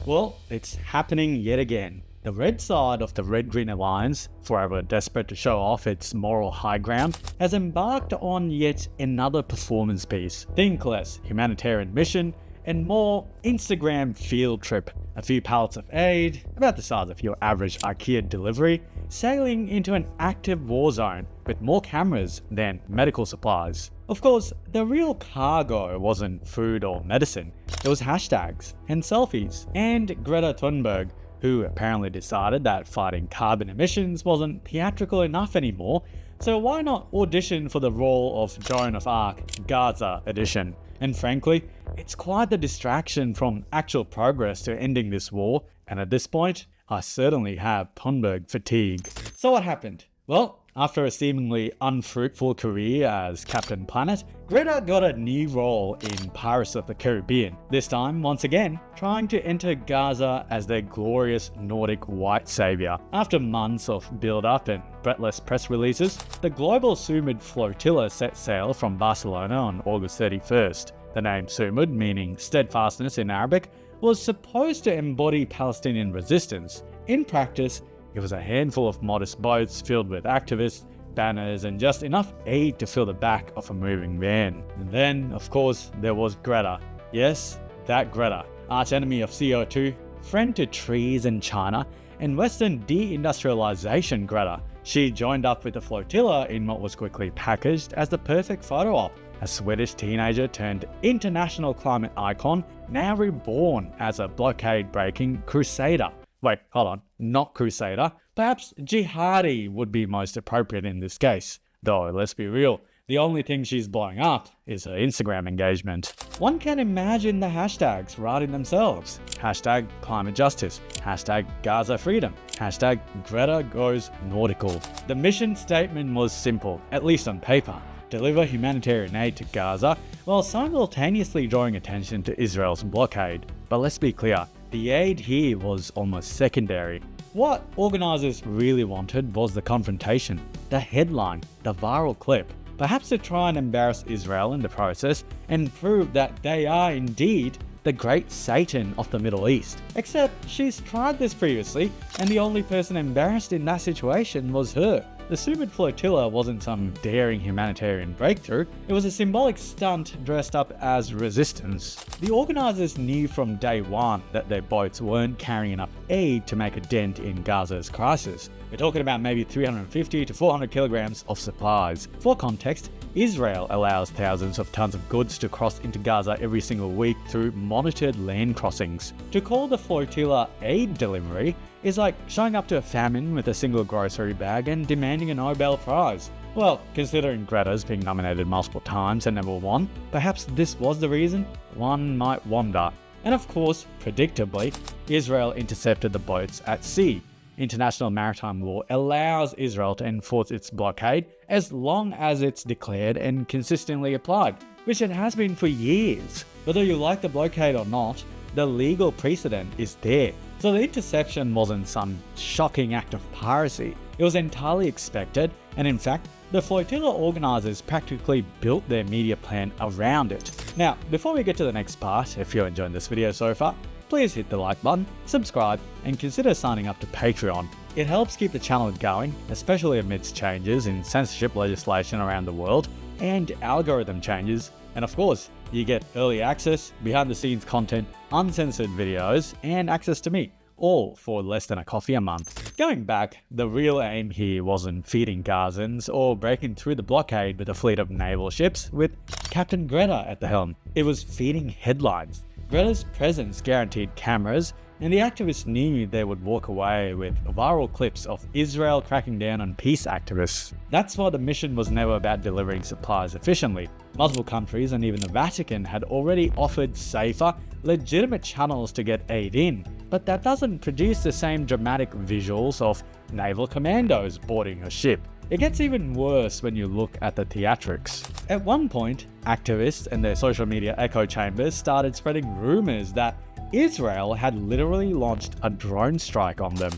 Well, it's happening yet again. The red side of the Red-Green Alliance, forever desperate to show off its moral high ground, has embarked on yet another performance piece. Think less humanitarian mission and more Instagram field trip. A few pallets of aid, about the size of your average IKEA delivery, sailing into an active war zone with more cameras than medical supplies. Of course, the real cargo wasn't food or medicine. It was hashtags and selfies and Greta Thunberg, who apparently decided that fighting carbon emissions wasn't theatrical enough anymore, so why not audition for the role of Joan of Arc, Gaza edition? And frankly, it's quite the distraction from actual progress to ending this war, and at this point, I certainly have Thunberg fatigue. So what happened? Well, after a seemingly unfruitful career as Captain Planet, Greta got a new role in Pirates of the Caribbean, this time once again trying to enter Gaza as their glorious Nordic white savior. After months of build-up and breathless press releases, the Global Sumud Flotilla set sail from Barcelona on August 31st. The name Sumud, meaning steadfastness in Arabic, was supposed to embody Palestinian resistance. In practice, it was a handful of modest boats filled with activists, banners, and just enough aid to fill the back of a moving van. And then, of course, there was Greta. Yes, that Greta, arch enemy of CO2, friend to trees and China, and Western deindustrialization Greta. She joined up with the flotilla in what was quickly packaged as the perfect photo op. A Swedish teenager turned international climate icon, now reborn as a blockade-breaking crusader. Wait, hold on, not crusader. Perhaps jihadi would be most appropriate in this case. Though, let's be real, the only thing she's blowing up is her Instagram engagement. One can imagine the hashtags writing themselves. Hashtag climate justice, hashtag Gaza freedom, hashtag Greta goes nautical. The mission statement was simple, at least on paper. Deliver humanitarian aid to Gaza while simultaneously drawing attention to Israel's blockade. But let's be clear, the aid here was almost secondary. What organisers really wanted was the confrontation, the headline, the viral clip, perhaps to try and embarrass Israel in the process and prove that they are indeed the great Satan of the Middle East. Except she's tried this previously, and the only person embarrassed in that situation was her. The Sumud Flotilla wasn't some daring humanitarian breakthrough, it was a symbolic stunt dressed up as resistance. The organisers knew from day one that their boats weren't carrying enough aid to make a dent in Gaza's crisis. We're talking about maybe 350 to 400 kilograms of supplies. For context, Israel allows thousands of tons of goods to cross into Gaza every single week through monitored land crossings. To call the flotilla aid delivery is like showing up to a famine with a single grocery bag and demanding a Nobel Prize. Well, considering Greta's being nominated multiple times and never won, perhaps this was the reason? One might wonder. And of course, predictably, Israel intercepted the boats at sea. International maritime law allows Israel to enforce its blockade as long as it's declared and consistently applied, which it has been for years. Whether you like the blockade or not, the legal precedent is there. So the interception wasn't some shocking act of piracy. It was entirely expected, and in fact, the flotilla organisers practically built their media plan around it. Now, before we get to the next part, if you're enjoying this video so far, please hit the like button, subscribe, and consider signing up to Patreon. It helps keep the channel going, especially amidst changes in censorship legislation around the world and algorithm changes. And of course, you get early access, behind the scenes content, uncensored videos, and access to me, all for less than a coffee a month. Going back, the real aim here wasn't feeding Gazans or breaking through the blockade with a fleet of naval ships with Captain Greta at the helm. It was feeding headlines. Greta's presence guaranteed cameras, and the activists knew they would walk away with viral clips of Israel cracking down on peace activists. That's why the mission was never about delivering supplies efficiently. Multiple countries and even the Vatican had already offered safer, legitimate channels to get aid in, but that doesn't produce the same dramatic visuals of naval commandos boarding a ship. It gets even worse when you look at the theatrics. At one point, activists and their social media echo chambers started spreading rumors that Israel had literally launched a drone strike on them.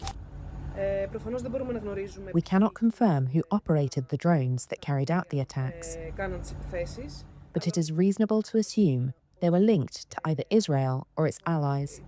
We cannot confirm who operated the drones that carried out the attacks, but it is reasonable to assume they were linked to either Israel or its allies.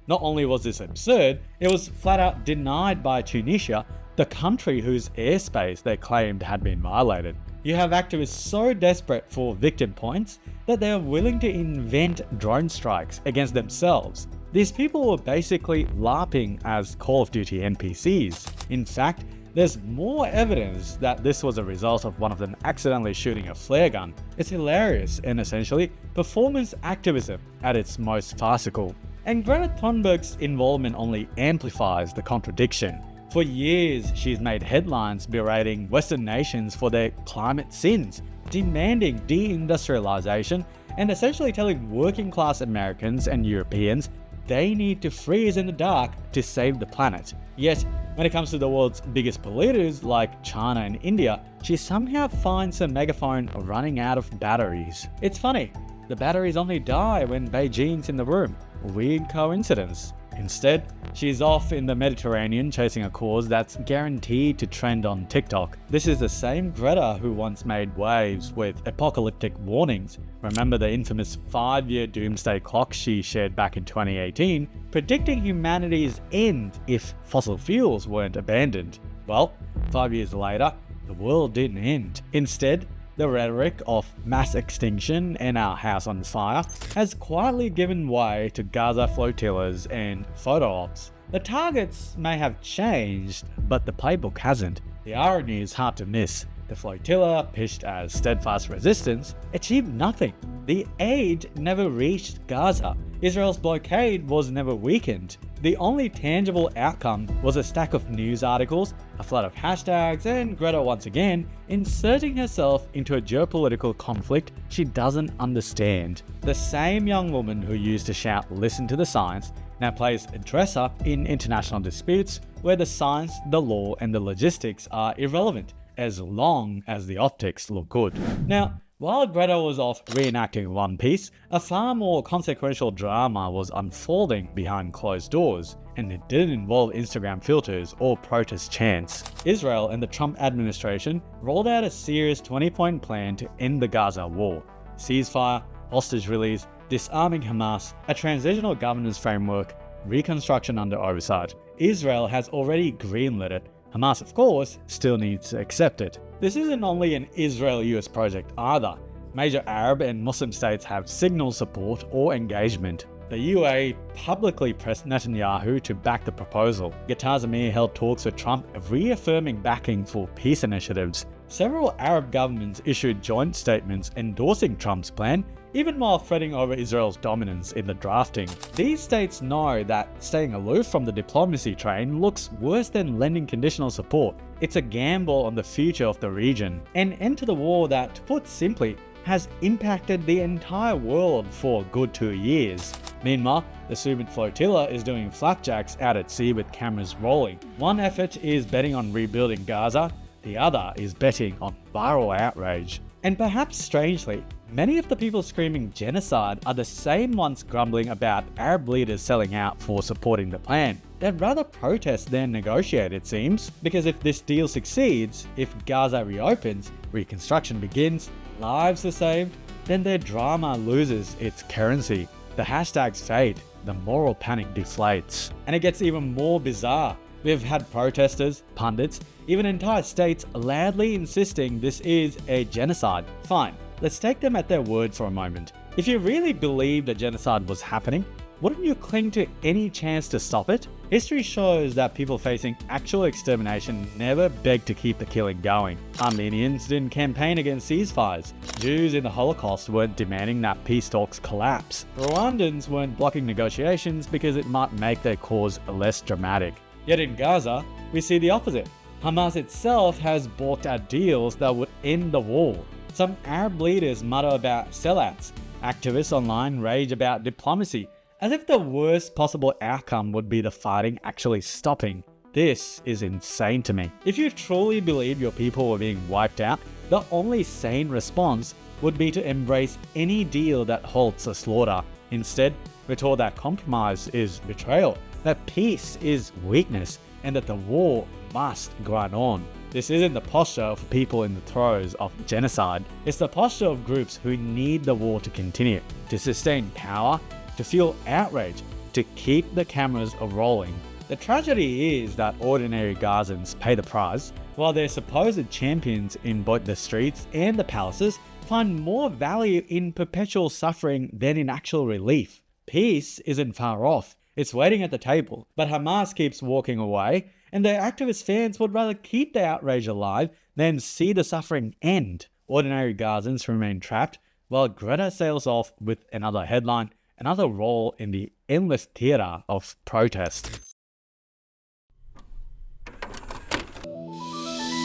Not only was this absurd, it was flat out denied by Tunisia, the country whose airspace they claimed had been violated. You have activists so desperate for victim points that they are willing to invent drone strikes against themselves. These people were basically LARPing as Call of Duty NPCs. In fact, there's more evidence that this was a result of one of them accidentally shooting a flare gun. It's hilarious and essentially performance activism at its most farcical. And Greta Thunberg's involvement only amplifies the contradiction. For years, she's made headlines berating Western nations for their climate sins, demanding deindustrialization, and essentially telling working class Americans and Europeans they need to freeze in the dark to save the planet. Yet, when it comes to the world's biggest polluters like China and India, she somehow finds her megaphone running out of batteries. It's funny, the batteries only die when Beijing's in the room. Weird coincidence. Instead, she's off in the Mediterranean chasing a cause that's guaranteed to trend on TikTok. This is the same Greta who once made waves with apocalyptic warnings. Remember the infamous 5-year doomsday clock she shared back in 2018, predicting humanity's end if fossil fuels weren't abandoned. Well, 5 years later, the world didn't end. Instead, the rhetoric of mass extinction and our house on fire has quietly given way to Gaza flotillas and photo ops. The targets may have changed, but the playbook hasn't. The irony is hard to miss. The flotilla, pitched as steadfast resistance, achieved nothing. The aid never reached Gaza. Israel's blockade was never weakened. The only tangible outcome was a stack of news articles, a flood of hashtags, and Greta once again inserting herself into a geopolitical conflict she doesn't understand. The same young woman who used to shout "listen to the science" now plays dress up in international disputes where the science, the law, and the logistics are irrelevant, as long as the optics look good. Now, while Greta was off reenacting One Piece, a far more consequential drama was unfolding behind closed doors, and it didn't involve Instagram filters or protest chants. Israel and the Trump administration rolled out a serious 20-point plan to end the Gaza war. Ceasefire, hostage release, disarming Hamas, a transitional governance framework, reconstruction under oversight. Israel has already greenlit it. Hamas, of course, still needs to accept it. This isn't only an Israel-US project either. Major Arab and Muslim states have signaled support or engagement. The UAE publicly pressed Netanyahu to back the proposal. Qatar's Emir held talks with Trump, reaffirming backing for peace initiatives. Several Arab governments issued joint statements endorsing Trump's plan, even while fretting over Israel's dominance in the drafting. These states know that staying aloof from the diplomacy train looks worse than lending conditional support. It's a gamble on the future of the region, an end to the war that, to put simply, has impacted the entire world for a good 2 years. Meanwhile, the Sumud Flotilla is doing flapjacks out at sea with cameras rolling. One effort is betting on rebuilding Gaza, the other is betting on viral outrage. And perhaps strangely, many of the people screaming genocide are the same ones grumbling about Arab leaders selling out for supporting the plan. They'd rather protest than negotiate, it seems, because if this deal succeeds, if Gaza reopens, reconstruction begins, lives are saved, then their drama loses its currency. The hashtags fade, the moral panic deflates. And it gets even more bizarre. We've had protesters, pundits, even entire states loudly insisting this is a genocide. Fine, let's take them at their word for a moment. If you really believed that genocide was happening, wouldn't you cling to any chance to stop it? History shows that people facing actual extermination never begged to keep the killing going. Armenians didn't campaign against ceasefires. Jews in the Holocaust weren't demanding that peace talks collapse. Rwandans weren't blocking negotiations because it might make their cause less dramatic. Yet in Gaza, we see the opposite. Hamas itself has balked at deals that would end the war. Some Arab leaders mutter about sellouts. Activists online rage about diplomacy, as if the worst possible outcome would be the fighting actually stopping. This is insane to me. If you truly believe your people were being wiped out, the only sane response would be to embrace any deal that halts the slaughter. Instead, retort that compromise is betrayal, that peace is weakness, and that the war must grind on. This isn't the posture of people in the throes of genocide. It's the posture of groups who need the war to continue, to sustain power, to fuel outrage, to keep the cameras rolling. The tragedy is that ordinary Gazans pay the price, while their supposed champions in both the streets and the palaces find more value in perpetual suffering than in actual relief. Peace isn't far off. It's waiting at the table, but Hamas keeps walking away, and their activist fans would rather keep the outrage alive than see the suffering end. Ordinary Gazans remain trapped, while Greta sails off with another headline, another role in the endless theatre of protest.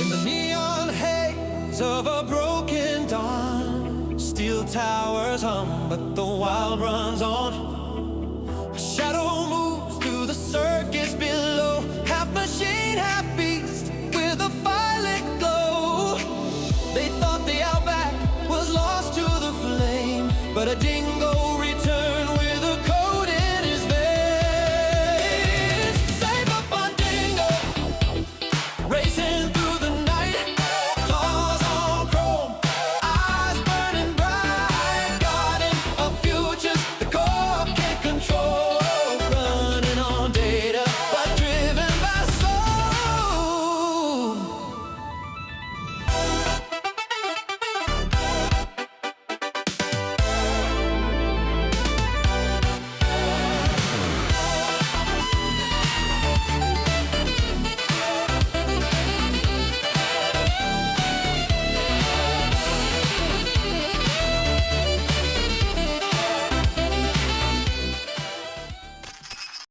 In the neon haze of a broken dawn, steel towers hum, but the wild runs on. A shadow moves through the circus below, half machine, half beast, with a violet glow. They thought the outback was lost to the flame, but a ding